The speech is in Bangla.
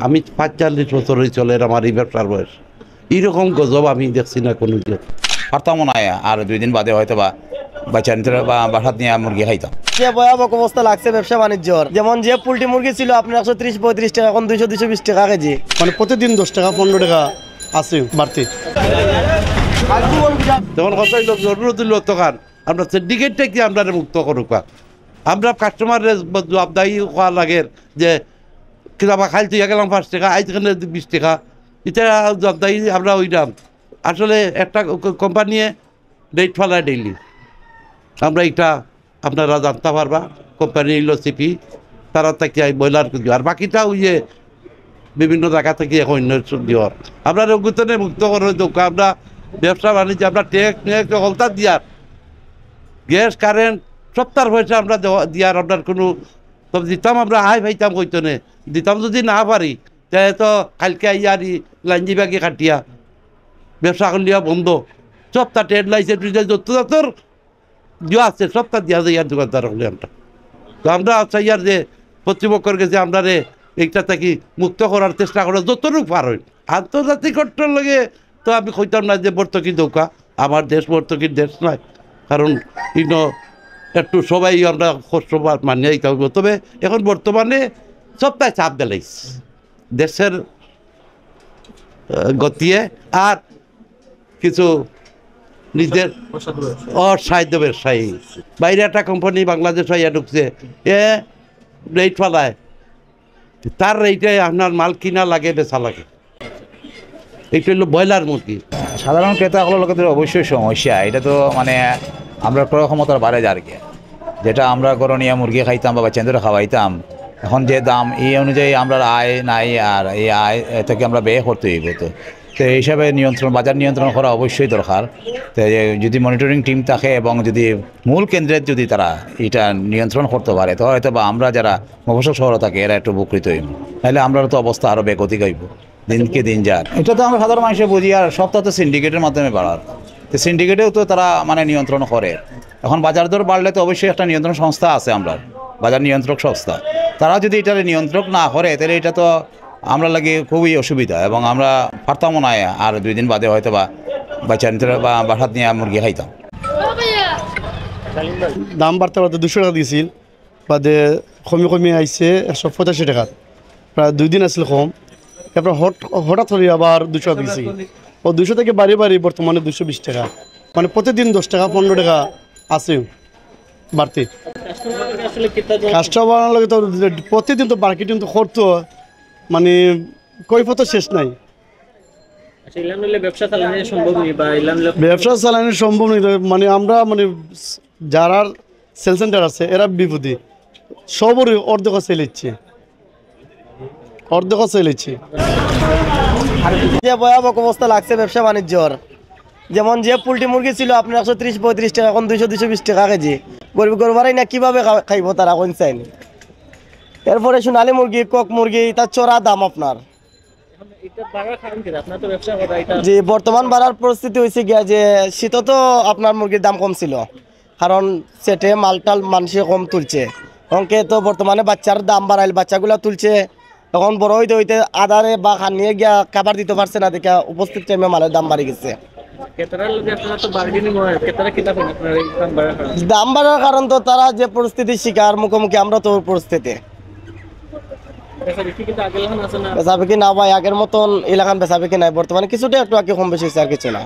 আমি 45 বছর হয়ে চলে আমার এই ব্যবসার বয়স, এইরকম গজব আমি দেখছি না কোনো দিন। পারতাম না, আর 2 দিন বাদে হয়তো বাচ্চা নিতে বা বাসাত নিয়ে মুরগি খাইতাম। যে ভয়াবহ অবস্থা লাগছে ব্যবসা বাণিজ্যর, যেমন যে পোল্ট্রি মুরগি ছিল আপনার 130-35 টাকা, এখন 200-220 টাকা কেজি। মানে প্রতিদিন 10 টাকা 15 টাকা আছে বাড়তি। তখন কত জরুরত হইল তখন আমরা সিন্ডিকেটটা কি আমরা মুক্ত করুক, আমরা কাস্টমারের জবাবদারি হওয়া লাগে যে কিতাবা খাইল তুই গেলাম 5 টাকা, আইখানে 20 টাকা, এটা জবাবদারি আমরা ওইরাম। আসলে একটা কোম্পানিয়ে রেট ফেলায় ডেইলি, আমরা এটা আপনারা জানতে পারবা। কোম্পানি হইল সিপি, তারা থেকে ব্রয়লার আর বাকিটা ওই যে বিভিন্ন জায়গা থেকে অন্য দিওয়ার আমরা রোগতনে মুক্ত করে দোকা। আমরা ব্যবসা বাণিজ্য আমরা ট্যাক্স হলতা দিয়ার গ্যাস কারেন্ট সপ্তাহ পয়সা আমরা দিয়ার আপনার কোনো সব দিতাম, আমরা আয় পাইতাম কইতনে দিতাম। যদি না পারি তাহলে তো কালকে ইয়ারি লাঞ্জি বাকি কাটিয়া ব্যবসা করলিয়া বন্ধ। সপ্তাহ ট্রেড লাইসেন্স যত যা আছে সপ্তাহ দিয়া যায় ইয়ার দোকানদার হলে আমরা। তো আমরা চাইয়ার যে কর্তৃপক্ষের কাছে আমরা এইটা থাকি মুক্ত করার চেষ্টা করা যতটুকু পার হই। আন্তর্জাতিক অর্থের লগে তো আমি কইতাম না যে ভর্তুকি দৌকা, আমার দেশ ভর্তুকির দেশ নয়, কারণ একটু সবাই আমরা কষ্ট মানিয়ে দিতে হবে। তবে এখন বর্তমানে সবটাই চাপ দিলাইস দেশের গতিয়ে, আর কিছু নিজের অসাহিত্য ব্যবসায়ী বাইরে একটা কোম্পানি বাংলাদেশ হইয়া ঢুকছে, রেট ফেলায়, তার রেটে আপনার মাল কিনা লাগে বেচা লাগে। এইটা হলো ব্রয়লার মুরগি। সাধারণ ক্রেতাগুলোর লোকের অবশ্যই সমস্যা, এটা তো মানে আমরা ক্রয় ক্ষমতার বাড়ে যার গিয়ে, যেটা আমরা করণীয় মুরগি খাইতাম বা বাচ্চাদের খাওয়াইতাম, এখন যে দাম এই অনুযায়ী আমরা আয় নাই, আর এই আয় থেকে আমরা ব্যয় করতে হইব। তো এই হিসাবে নিয়ন্ত্রণ, বাজার নিয়ন্ত্রণ করা অবশ্যই দরকার। তো যদি মনিটরিং টিম থাকে এবং যদি মূল কেন্দ্রের যদি তারা এটা নিয়ন্ত্রণ করতে পারে, তো হয়তো বা আমরা যারা মফস্বল শহরে থাকি এরা একটু উপকৃত হইব, তাহলে আমরা তো অবস্থা আরও বেগতিক হইব দিনকে দিন যার। এটা তো আমরা সাধারণ মানুষে বুঝি, আর সবটা তো সিন্ডিকেটের মাধ্যমে বাড়ার। তো সিন্ডিকেটেও তো তারা মানে নিয়ন্ত্রণ করে। এখন বাজার দর বাড়লে তো অবশ্যই একটা নিয়ন্ত্রণ সংস্থা আছে, আমরা বাজার নিয়ন্ত্রক সংস্থা, তারা যদি এটা নিয়ন্ত্রক না করে তাহলে এটা তো আমরা লাগে খুবই অসুবিধা, এবং আমরা পারতামও না আর 2 দিন বাদে হয়তো বা বাচ্চা নিতে বা বাসাত নিয়ে মুরগি খাইতাম। দাম বাড়তে বাড়তে 200 টাকা দিয়েছিল, বাদে কমে আইছে 185 টাকা, প্রায় 2 দিন আসলে কম। তারপর হঠাৎ করে আবার 200 টাকা দিয়েছি, ও 200 থেকে বাড়ি বর্তমানে 220 টাকা, মানে প্রতিদিন 10 টাকা 15 টাকা আছে বাড়তি। কাস্টমার লাগে তো প্রতিদিন তো মার্কেটিং তো করতো, মানে কৈফত শেষ নাই। ব্যবসা চালানো সম্ভব নয়, মানে আমরা মানে যারা সেল সেন্টার আছে এরা বিপদী, সবরই অর্ধেক সেল ইচ্ছে। যে ভয়াবহ অবস্থা লাগছে ব্যবসা বাণিজ্যর, যেমন যে পোল্ট্রি মুরগি ছিল আপনার 130-35 টাকা, এখন 200-220 টাকা কেজি। গরবারাই না কিভাবে খাইব তারা কোন চাইন। এরপরে সোনালী মুরগি, কক মুরগি, তার চড়া দাম আপনার। জি, বর্তমান বাড়ার পরিস্থিতি হয়েছে গিয়া যে শীত তো আপনার মুরগির দাম কম ছিল, কারণ সেটে মালটাল মানুষে কম তুলছে। অঙ্কে তো বর্তমানে বাচ্চার দাম বাড়াইল, বাচ্চাগুলা তুলছে, এখন বড় হইতে আদারে বা খানিয়ে গিয়া খাবার দিতে পারছে না, দেখে উপস্থিত টাইমে মালের দাম বাড়ি গেছে। দাম বাড়ার কারণ তো তারা যে পরিস্থিতির শিকার মুখোমুখি, আমরা তো পরিস্থিতি বেচাবিকি না ভাই, আগের মতন এলাকান বেচাবিকি নাই বর্তমানে, কিছুটা একটু আগে কম বেশি আর কিছু না।